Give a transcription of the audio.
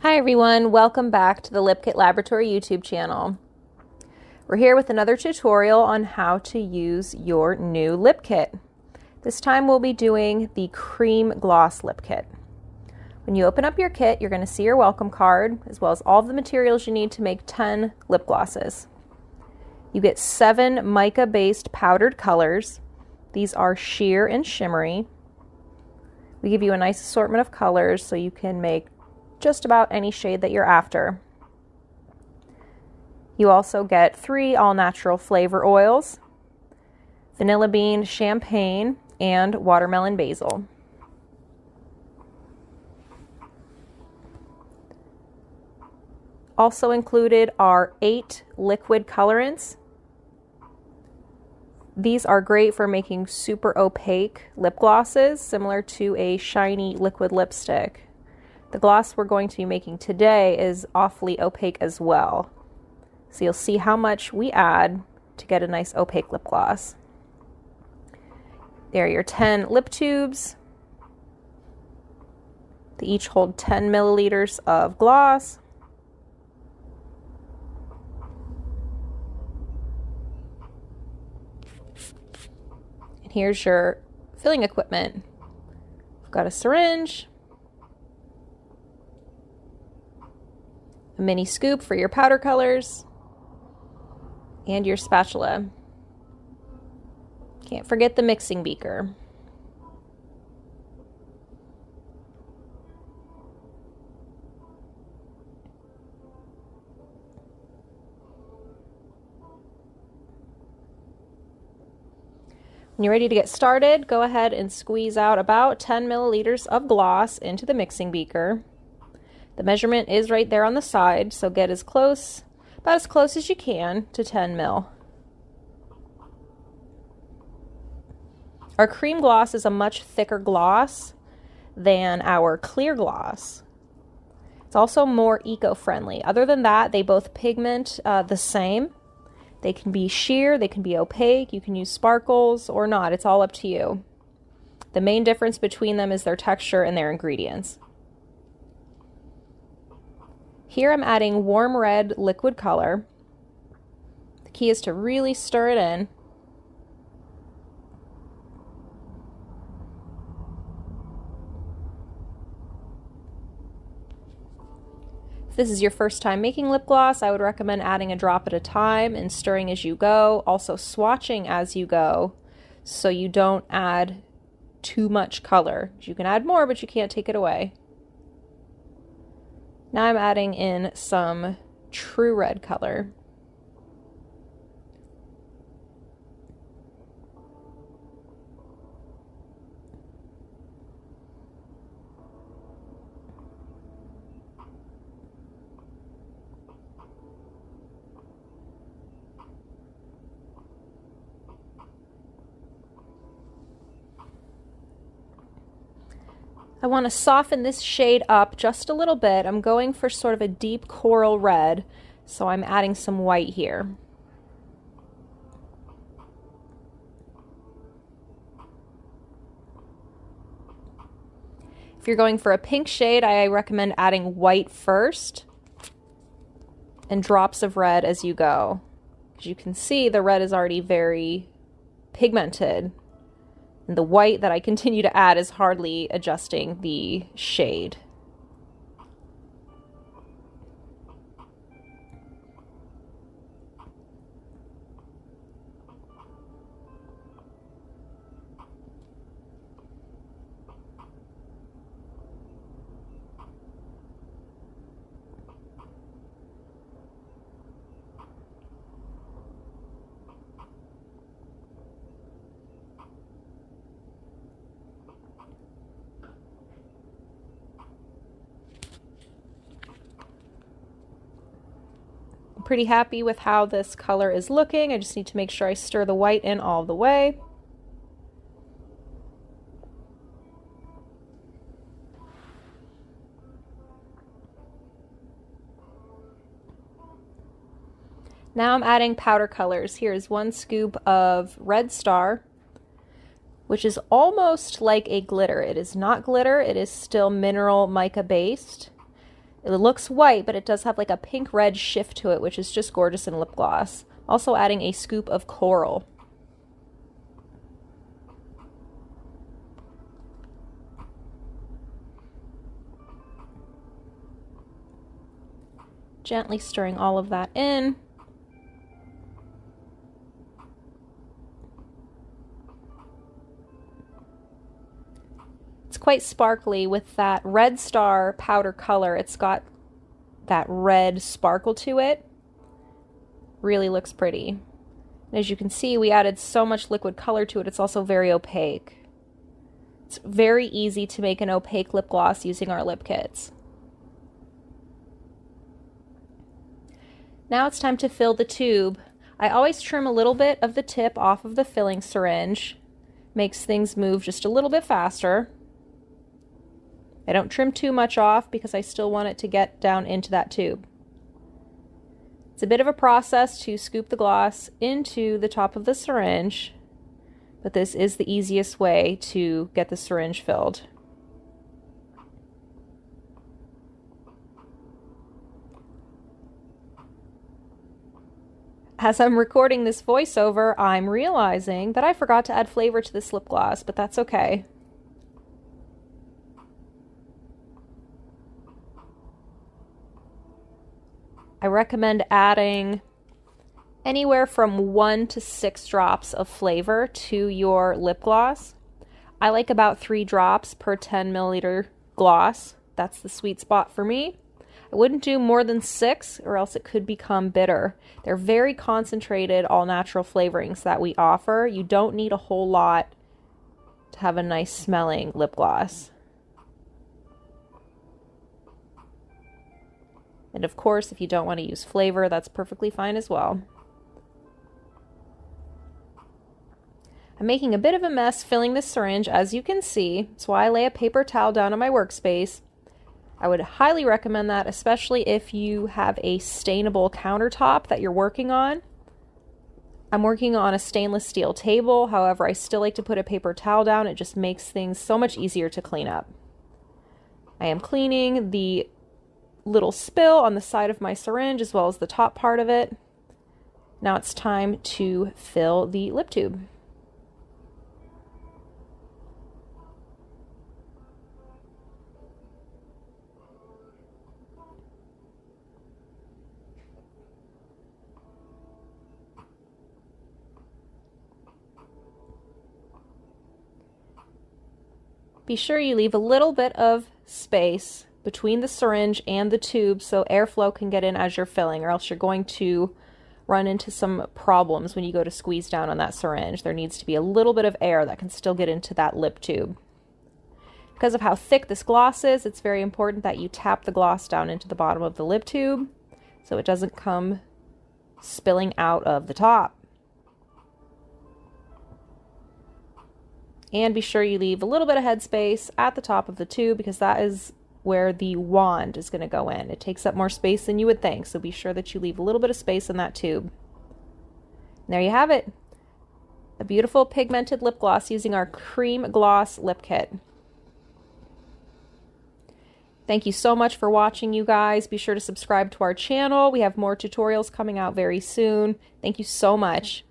Hi everyone, welcome back to the Lip Kit Laboratory YouTube channel. We're here with another tutorial on how to use your new lip kit. This time we'll be doing the cream gloss lip kit. When you open up your kit, you're going to see your welcome card as well as all of the materials you need to make 10 lip glosses. You get 7 mica based powdered colors. These are sheer and shimmery. We give you a nice assortment of colors so you can make just about any shade that you're after. You also get 3 all-natural flavor oils, vanilla bean champagne, and watermelon basil. Also included are 8 liquid colorants. These are great for making super opaque lip glosses, similar to a shiny liquid lipstick. The gloss we're going to be making today is awfully opaque as well. So you'll see how much we add to get a nice opaque lip gloss. There are your 10 lip tubes. They each hold 10 milliliters of gloss. And here's your filling equipment. We've got a syringe, a mini scoop for your powder colors, and your spatula. Can't forget the mixing beaker. When you're ready to get started, go ahead and squeeze out about 10 milliliters of gloss into the mixing beaker. The measurement is right there on the side, so get as close, about as close as you can to 10 ml. Our cream gloss is a much thicker gloss than our clear gloss. It's also more eco-friendly. Other than that, they both pigment the same. They can be sheer, they can be opaque, you can use sparkles or not, it's all up to you. The main difference between them is their texture and their ingredients. Here I'm adding warm red liquid color. The key is to really stir it in. If this is your first time making lip gloss, I would recommend adding a drop at a time and stirring as you go, also swatching as you go so you don't add too much color. You can add more, but you can't take it away. Now I'm adding in some true red color. I want to soften this shade up just a little bit. I'm going for sort of a deep coral red, so I'm adding some white here. If you're going for a pink shade, I recommend adding white first and drops of red as you go. As you can see, the red is already very pigmented. And the white that I continue to add is hardly adjusting the shade. Pretty happy with how this color is looking. I just need to make sure I stir the white in all the way. Now I'm adding powder colors. Here's 1 scoop of Red Star, which is almost like a glitter. It is not glitter, it is still mineral mica based. It looks white, but it does have like a pink red shift to it, which is just gorgeous in lip gloss. Also adding a scoop of coral. Gently stirring all of that in. It's quite sparkly with that Red Star powder color. It's got that red sparkle to it. Really looks pretty. And as you can see, we added so much liquid color to it, it's also very opaque. It's very easy to make an opaque lip gloss using our lip kits. Now it's time to fill the tube. I always trim a little bit of the tip off of the filling syringe. Makes things move just a little bit faster. I don't trim too much off because I still want it to get down into that tube. It's a bit of a process to scoop the gloss into the top of the syringe, but this is the easiest way to get the syringe filled. As I'm recording this voiceover, I'm realizing that I forgot to add flavor to this lip gloss, but that's okay. I recommend adding anywhere from 1 to 6 drops of flavor to your lip gloss. I like about 3 drops per 10 milliliter gloss. That's the sweet spot for me. I wouldn't do more than 6 or else it could become bitter. They're very concentrated, all natural flavorings that we offer. You don't need a whole lot to have a nice smelling lip gloss. And of course, if you don't want to use flavor, that's perfectly fine as well. I'm making a bit of a mess filling this syringe, as you can see. That's why I lay a paper towel down on my workspace. I would highly recommend that, especially if you have a stainable countertop that you're working on. I'm working on a stainless steel table, however, I still like to put a paper towel down. It just makes things so much easier to clean up. I am cleaning the little spill on the side of my syringe as well as the top part of it. Now it's time to fill the lip tube. Be sure you leave a little bit of space between the syringe and the tube so airflow can get in as you're filling, or else you're going to run into some problems when you go to squeeze down on that syringe. There needs to be a little bit of air that can still get into that lip tube. Because of how thick this gloss is, it's very important that you tap the gloss down into the bottom of the lip tube so it doesn't come spilling out of the top. And be sure you leave a little bit of headspace at the top of the tube because that is where the wand is going to go in. It takes up more space than you would think, so be sure that you leave a little bit of space in that tube. And there you have it. A beautiful pigmented lip gloss using our Cream Gloss Lip Kit. Thank you so much for watching, you guys. Be sure to subscribe to our channel. We have more tutorials coming out very soon. Thank you so much.